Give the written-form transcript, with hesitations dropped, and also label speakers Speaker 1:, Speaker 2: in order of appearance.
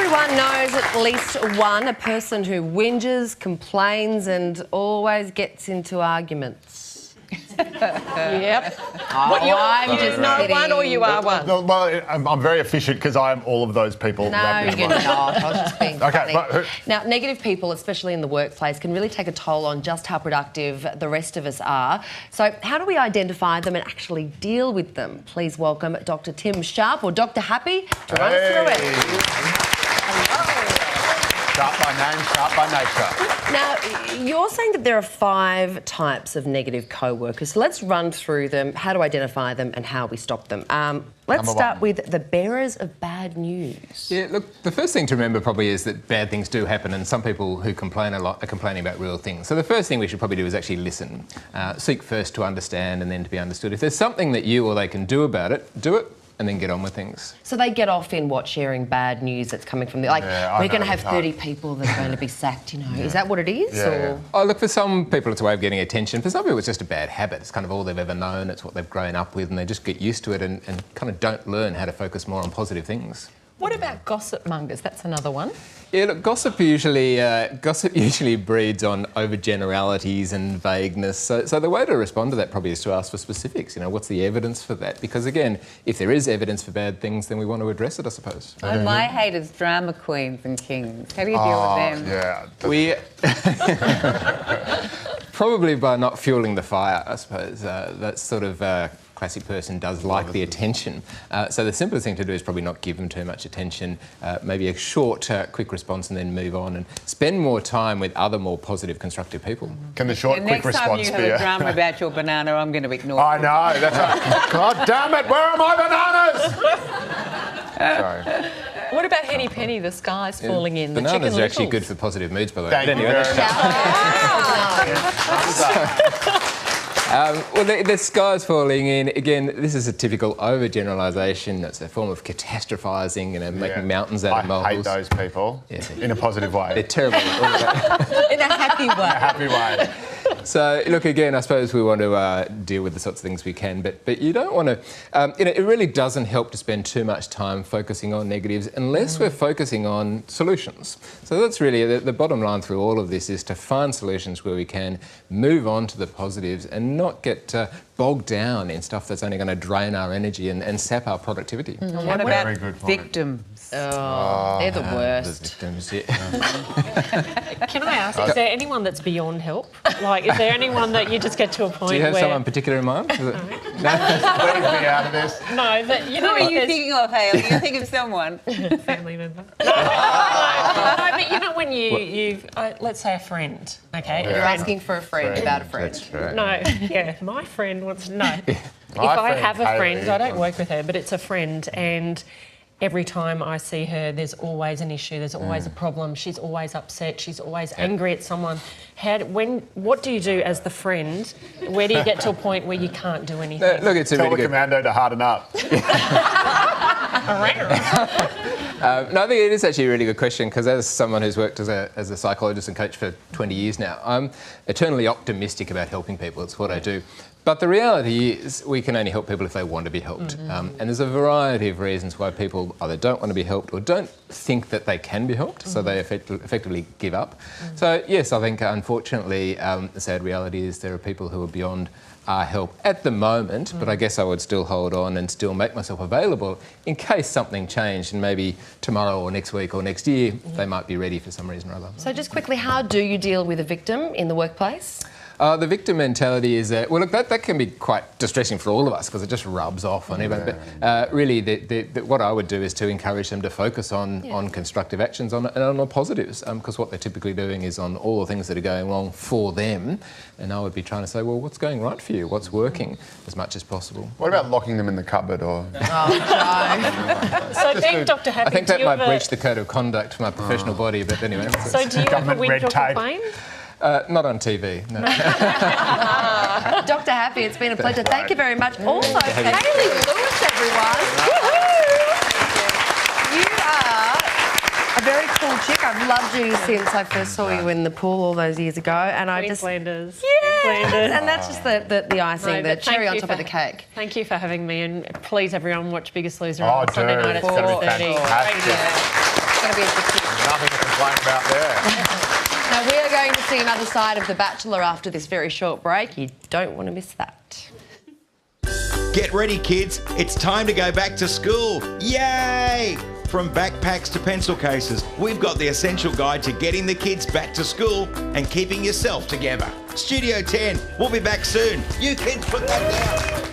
Speaker 1: Everyone knows at least one, a person who whinges, complains and always gets into arguments.
Speaker 2: Yep.
Speaker 1: I'm just
Speaker 2: know
Speaker 1: kidding.
Speaker 2: one or you are one?
Speaker 3: Well, I'm very efficient because I am all of those people.
Speaker 1: No, you're not. I was just being
Speaker 3: Okay,
Speaker 1: funny. Now, negative people, especially in the workplace, can really take a toll on just how productive the rest of us are. So how do we identify them and actually deal with them? Please welcome Dr. Tim Sharp, or Dr. Happy, to run us through it.
Speaker 3: Sharp by name, sharp by nature.
Speaker 1: Now, you're saying that there are 5 types of negative co-workers. So let's run through them, how to identify them and how we stop them. Let's start with the bearers of bad news.
Speaker 4: Yeah, look, the first thing to remember probably is that bad things do happen, and some people who complain a lot are complaining about real things. So the first thing we should probably do is actually listen. Seek first to understand and then to be understood. If there's something that you or they can do about it, do it, and then get on with things.
Speaker 1: So they get off in what, sharing bad news that's coming from the... Like, we're going to have 30 people that are going to be sacked, you know. Yeah. Is that what it is?
Speaker 3: Yeah,
Speaker 1: or?
Speaker 4: Oh, look, for some people it's a way of getting attention. For some people it's just a bad habit. It's kind of all they've ever known. It's what they've grown up with, and they just get used to it and kind of don't learn how to focus more on positive things.
Speaker 2: What about gossip mongers? That's another one.
Speaker 4: Yeah, look, gossip usually breeds on overgeneralities and vagueness. So the way to respond to that probably is to ask for specifics. You know, what's the evidence for that? Because again, if there is evidence for bad things, then we want to address it, I suppose.
Speaker 5: Oh, my hate is drama queens and kings. How do you deal with them?
Speaker 3: Yeah.
Speaker 4: We probably by not fueling the fire, I suppose. That sort of classic person does like the attention. So the simplest thing to do is probably not give them too much attention, maybe a short, quick response and then move on, and spend more time with other more positive, constructive people.
Speaker 3: Can the short, quick
Speaker 5: Next time
Speaker 3: response
Speaker 5: you
Speaker 3: be
Speaker 5: have a drama about your banana, I'm going to ignore
Speaker 3: I
Speaker 5: you.
Speaker 3: know, that's right. God damn it, where are my bananas? Sorry.
Speaker 2: What about Henny Penny, the sky's falling in, the chicken
Speaker 4: Bananas are actually
Speaker 2: littles?
Speaker 4: good for positive moods, by the way.
Speaker 3: Thank
Speaker 4: But
Speaker 3: you
Speaker 4: anyway,
Speaker 3: very much.
Speaker 4: well, the sky's falling in. Again, this is a typical overgeneralisation. It's a form of catastrophising, you know, making mountains out of molehills.
Speaker 3: I hate those people in a positive way.
Speaker 4: They're terrible.
Speaker 5: In a happy way.
Speaker 3: In a happy way.
Speaker 4: So, look, again, I suppose we want to deal with the sorts of things we can, but you don't want to... you know, it really doesn't help to spend too much time focusing on negatives unless we're focusing on solutions. So that's really... The bottom line through all of this is to find solutions where we can move on to the positives and not get bogged down in stuff that's only going to drain our energy and sap our productivity.
Speaker 5: What about victims?
Speaker 1: Oh, they're the worst.
Speaker 4: The victims, yeah.
Speaker 2: Can I ask, is there anyone that's beyond help? Like, is there anyone that you just get to a point where...
Speaker 4: Do you have someone particular in mind?
Speaker 3: Please be out of this.
Speaker 2: No, that, you know...
Speaker 5: Who are you thinking of, Hale? You think of someone.
Speaker 2: Family member. No, but you know when let's say a friend, okay?
Speaker 1: You're asking for a friend about a friend.
Speaker 4: That's right.
Speaker 2: No, yeah, my friend wants... No. If I have a friend, I don't work with her, but it's a friend, and every time I see her, there's always an issue, there's always a problem, she's always upset, she's always angry at someone. What do you do as the friend? Where do you get to a point where you can't do anything?
Speaker 4: Look, it's a
Speaker 3: Tell
Speaker 4: really
Speaker 3: the
Speaker 4: good...
Speaker 3: commando to harden up.
Speaker 4: No, I think it is actually a really good question, because as someone who's worked as a psychologist and coach for 20 years now, I'm eternally optimistic about helping people. It's what I do. But the reality is we can only help people if they want to be helped. And there's a variety of reasons why people either don't want to be helped or don't think that they can be helped, so they effectively give up. So, yes, I think, unfortunately, the sad reality is there are people who are beyond our help at the moment, but I guess I would still hold on and still make myself available in case something changed, and maybe tomorrow or next week or next year they might be ready for some reason or other.
Speaker 1: So just quickly, how do you deal with a victim in the workplace?
Speaker 4: The victim mentality is, well, look, that can be quite distressing for all of us because it just rubs off on everyone. But really, what I would do is to encourage them to focus on constructive actions and on the positives, because what they're typically doing is on all the things that are going wrong for them. And I would be trying to say, well, what's going right for you? What's working as much as possible?
Speaker 3: What about locking them in the cupboard or...
Speaker 2: So being Dr. Happy,
Speaker 4: I think that might breach the code of conduct for my professional body, but anyway.
Speaker 2: So do you ever whinge or complain?
Speaker 4: Not on TV, no.
Speaker 1: Dr. Happy, it's been a pleasure. Thank you very much. Also, Hayley Lewis, everyone. You are a very cool chick. I've loved you since I first saw you in the pool all those years ago, and I just...
Speaker 2: Queenslanders.
Speaker 1: And that's just the icing, the cherry on top of the cake.
Speaker 2: Thank you for having me, and please, everyone, watch Biggest Loser
Speaker 3: Oh,
Speaker 2: on Sunday night at
Speaker 3: it's gonna be
Speaker 2: 7:30.
Speaker 3: fantastic.
Speaker 5: going to be as the kids.
Speaker 3: Nothing to complain about there.
Speaker 1: Now, we are going to see another side of The Bachelor after this very short break. You don't want to miss that.
Speaker 6: Get ready, kids. It's time to go back to school. Yay! From backpacks to pencil cases, we've got the essential guide to getting the kids back to school and keeping yourself together. Studio 10, we'll be back soon. You kids put that down.